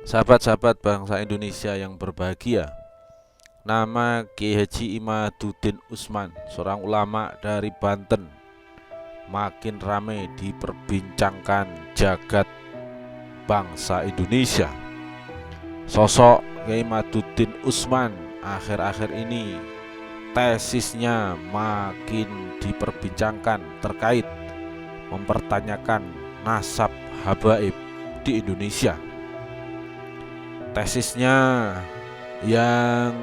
Sahabat-sahabat bangsa Indonesia yang berbahagia, nama Kiai Haji Imaduddin Usman, seorang ulama dari Banten, makin ramai diperbincangkan jagat bangsa Indonesia. Sosok Kiai Imaduddin Usman akhir-akhir ini tesisnya makin diperbincangkan terkait mempertanyakan nasab habaib di Indonesia. Tesisnya yang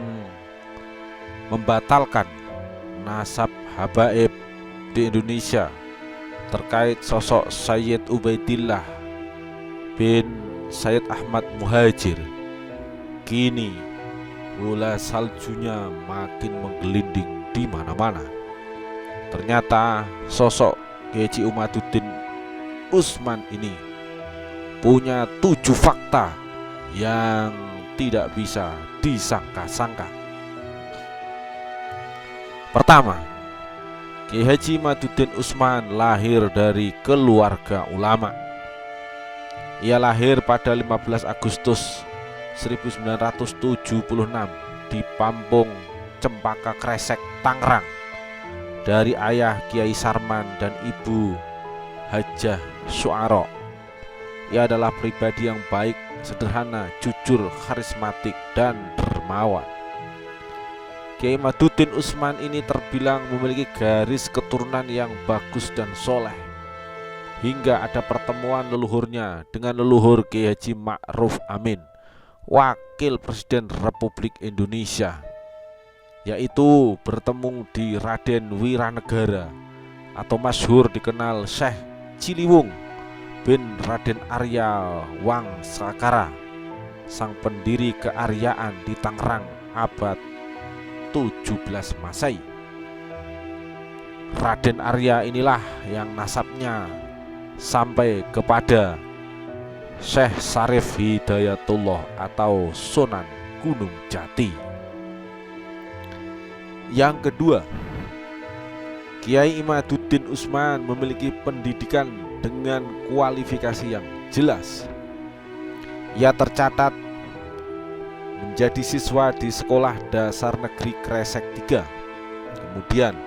membatalkan nasab habaib di Indonesia terkait sosok Sayyid Ubaidillah bin Sayyid Ahmad Muhajir. Kini bola saljunya makin menggelinding di mana-mana. Ternyata sosok Kiai Haji Imaduddin Usman ini punya 7 fakta yang tidak bisa disangka-sangka. Pertama, Kiai Haji Imaduddin Usman lahir dari keluarga ulama. Ia lahir pada 15 Agustus 1976 di Pampung Cempaka Kresek, Tangerang, dari ayah Kiai Sarman dan ibu Hajah Suaro. Ia adalah pribadi yang baik, sederhana, jujur, karismatik, dan dermawan. Kiai Imaduddin Usman ini terbilang memiliki garis keturunan yang bagus dan soleh, hingga ada pertemuan leluhurnya dengan leluhur Kiai Haji Ma'ruf Amin, Wakil Presiden Republik Indonesia, yaitu bertemu di Raden Wiranegara atau masyhur dikenal Syekh Ciliwung bin Raden Arya Wangsakara, sang pendiri kearyaan di Tangerang abad 17 Masehi. Raden Arya inilah yang nasabnya sampai kepada Syekh Syarif Hidayatullah atau Sunan Gunung Jati. Yang kedua, Kiai Imaduddin Usman memiliki pendidikan dengan kualifikasi yang jelas. Ia tercatat menjadi siswa di Sekolah Dasar Negeri Kresek 3, kemudian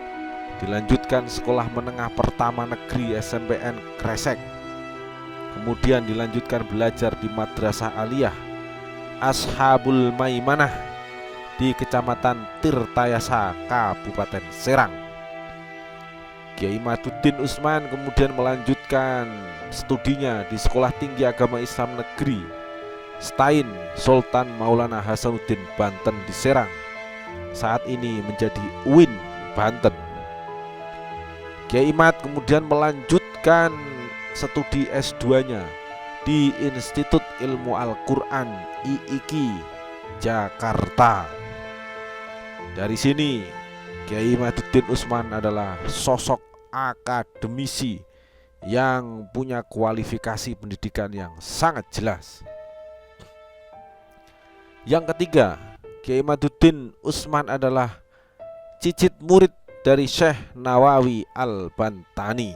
dilanjutkan Sekolah Menengah Pertama Negeri SMPN Kresek, kemudian dilanjutkan belajar di Madrasah Aliyah Ashabul Maimanah di Kecamatan Tirtayasa, Kabupaten Serang. Kiai Imaduddin Usman kemudian melanjutkan studinya di Sekolah Tinggi Agama Islam Negeri Stain Sultan Maulana Hasanuddin Banten di Serang, saat ini menjadi UIN Banten. Kiai Imad kemudian melanjutkan studi S2-nya di Institut Ilmu Al-Quran IIKI Jakarta. Dari sini Kiai Imaduddin Usman adalah sosok akademisi yang punya kualifikasi pendidikan yang sangat jelas. Yang ketiga, Kiai Imaduddin Usman adalah cicit murid dari Syekh Nawawi Al-Bantani.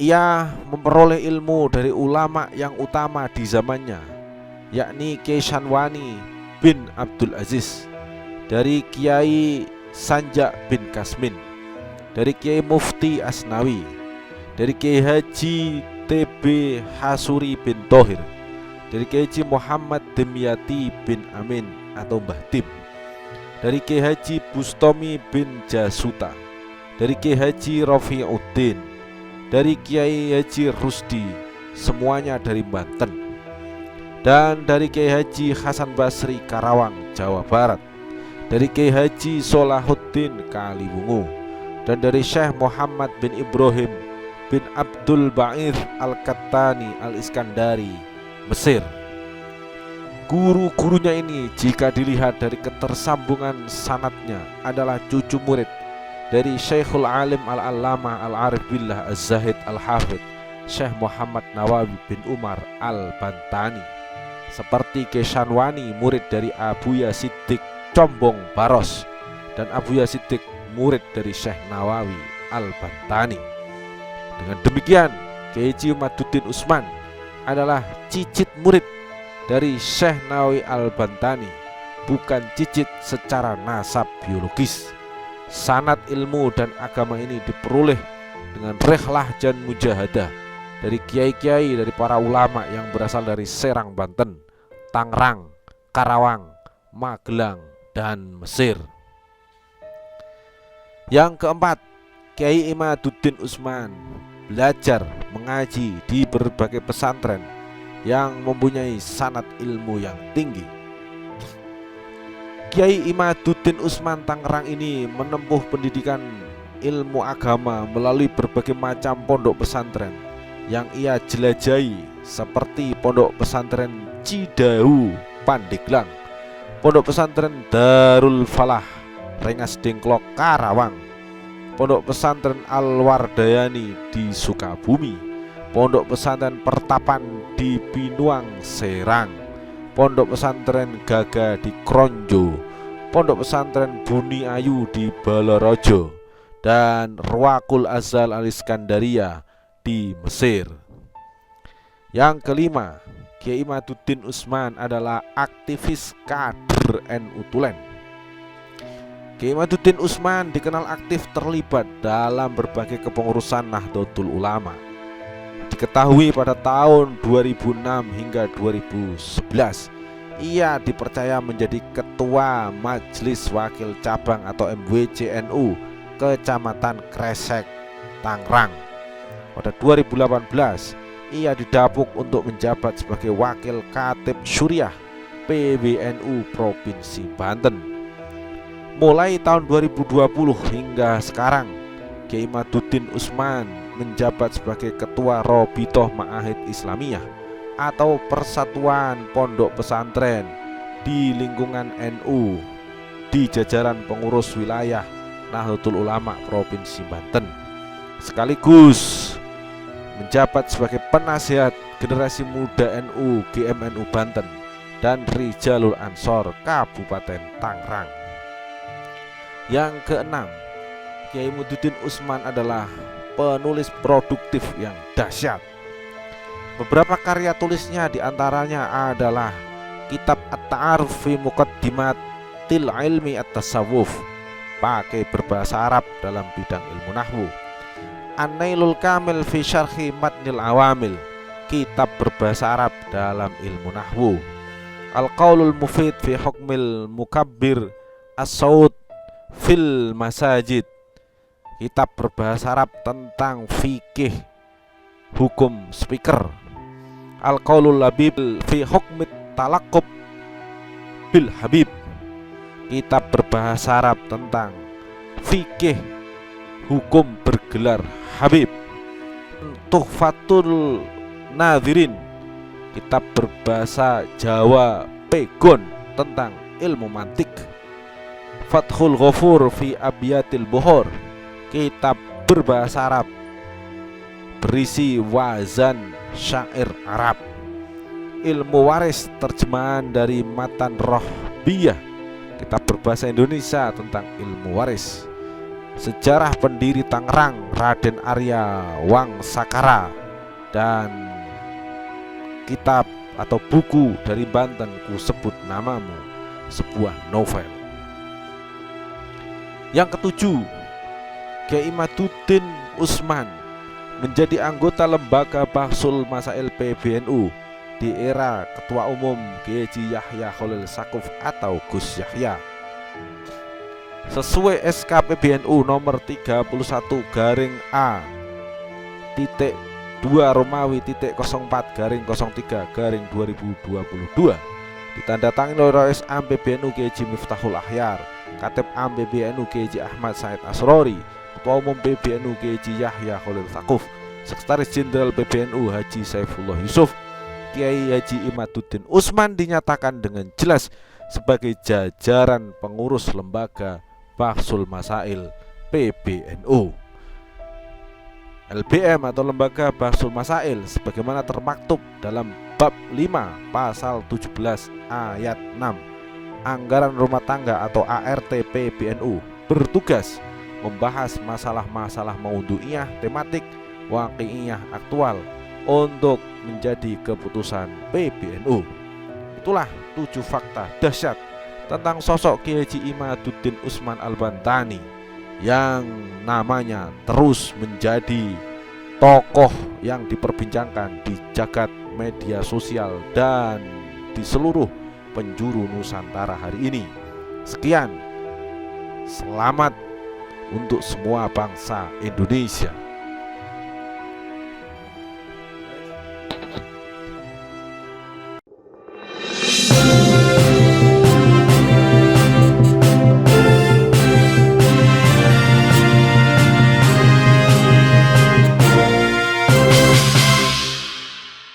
Ia memperoleh ilmu dari ulama yang utama di zamannya, yakni Kiai Syanwani bin Abdul Aziz, dari Kiai Sanja bin Kasmin, dari Kiai Mufti Asnawi, dari Kiai Haji TB Hasuri bin Thohir, dari Kiai Haji Muhammad Demyati bin Amin atau Mbah Tim, dari Kiai Haji Bustomi bin Jasuta, dari Kiai Haji Rafiuddin, dari Kiai Haji Rusdi, semuanya dari Banten, dan dari Kiai Haji Hasan Basri Karawang, Jawa Barat, dari Kiai Haji Solahuddin Kaliwungu, dan dari Syekh Muhammad bin Ibrahim bin Abdul Ba'ith Al-Kattani Al-Iskandari, Mesir. Guru-gurunya ini jika dilihat dari ketersambungan sanadnya adalah cucu murid dari Syekhul Alim Al-Allamah Al-Arif Billah Az-Zahid Al-Hafidh Syekh Muhammad Nawawi bin Umar Al-Bantani, seperti Kiai Syanwani murid dari Abuya Siddiq Combong Baros, dan Abuya Siddiq murid dari Syekh Nawawi Al-Bantani. Dengan demikian, Kiai Haji Imaduddin Usman adalah cicit murid dari Syekh Nawawi Al-Bantani, bukan cicit secara nasab biologis. Sanad ilmu dan agama ini diperoleh dengan rehlah dan mujahadah dari kiai-kiai, dari para ulama yang berasal dari Serang Banten, Tangerang, Karawang, Magelang, dan Mesir. Yang keempat, Kiai Imaduddin Utsman belajar mengaji di berbagai pesantren yang mempunyai sanad ilmu yang tinggi. Kiai Imaduddin Utsman Tangerang ini menempuh pendidikan ilmu agama melalui berbagai macam pondok pesantren yang ia jelajahi, seperti pondok pesantren Cidahu Pandeglang, pondok pesantren Darul Falah Rengas Dengklok Karawang, pondok pesantren Al-Wardayani di Sukabumi, pondok pesantren Pertapan di Pinuang Serang, pondok pesantren Gaga di Kronjo, pondok pesantren Buni Ayu di Balaraja, dan Ruwaqul Azal Al-Iskandaria di Mesir. Yang kelima, Kiai Imaduddin Utsman adalah aktivis kader NU Tulen. Kiai Imaduddin Utsman dikenal aktif terlibat dalam berbagai kepengurusan Nahdlatul Ulama. Diketahui pada tahun 2006 hingga 2011 ia dipercaya menjadi Ketua Majelis Wakil Cabang atau MWC NU Kecamatan Kresek, Tangerang. Pada 2018 ia didapuk untuk menjabat sebagai Wakil Khatib Syuriah PBNU Provinsi Banten. Mulai tahun 2020 hingga sekarang, Kiai Imaduddin Utsman menjabat sebagai Ketua Robitoh Ma'ahid Islamiyah atau Persatuan Pondok Pesantren di lingkungan NU di jajaran pengurus wilayah Nahdlatul Ulama Provinsi Banten, sekaligus menjabat sebagai penasihat generasi muda NU GMNU Banten dan Rijalul Ansor Kabupaten Tangerang. Yang keenam, Kiai Imaduddin Utsman adalah penulis produktif yang dahsyat. Beberapa karya tulisnya diantaranya adalah Kitab At-Ta'aruf fi Muqaddimatil Ilmi At-Tasawuf, pakai berbahasa Arab dalam bidang ilmu nahwu. An-Nailul Kamil fi Syarhi Matnil Awamil, kitab berbahasa Arab dalam ilmu nahwu. Al-Qaulul Mufid fi Hukmil Mukabbir As-Saud fil Masajid, kitab berbahasa Arab tentang fikih hukum speaker. Al-Qaulul Labib fi Hukmit Talaqqub bil Habib, kitab berbahasa Arab tentang fikih hukum bergelar Habib. Tuhfatul Nadhirin, kitab berbahasa Jawa Pegon tentang ilmu mantik. Fathul Ghafur fi Abyatil Buhur, kitab berbahasa Arab berisi wazan syair Arab. Ilmu Waris, terjemahan dari Matan Rohbiyah, kitab berbahasa Indonesia tentang ilmu waris. Sejarah pendiri Tangerang Raden Arya Wangsakara, dan kitab atau buku dari Banten Ku Sebut Namamu, sebuah novel. Yang ketujuh, Kiai Imaduddin Utsman menjadi anggota lembaga Bahsul Masail PBNU di era Ketua Umum Kiai Yahya Khalil Saquf atau Gus Yahya. Sesuai SK PBNU nomor 31-2-Romawi.04-03-2022, ditandatangani oleh Rais Am PBNU Kiai Miftahul Ahyar, Katib Am PBNU Kiai Ahmad Said Asrori, Ketua Umum PBNU Kiai Yahya Khalil Saquf, Sekretaris Jenderal PBNU Haji Saifullah Yusuf. Kiai Haji Imaduddin Utsman dinyatakan dengan jelas sebagai jajaran pengurus lembaga Bahsul Masail PBNU. LBM atau Lembaga Bahsul Masail sebagaimana termaktub dalam bab 5 pasal 17 ayat 6 Anggaran Rumah Tangga atau ART PBNU, bertugas membahas masalah-masalah maudhu'iyah, tematik, waqi'iyah aktual, untuk menjadi keputusan PBNU. Itulah 7 fakta dahsyat tentang sosok Kiai Haji Imaduddin Utsman Al-Bantani yang namanya terus menjadi tokoh yang diperbincangkan di jagat media sosial dan di seluruh penjuru Nusantara hari ini. Sekian, selamat untuk semua bangsa Indonesia.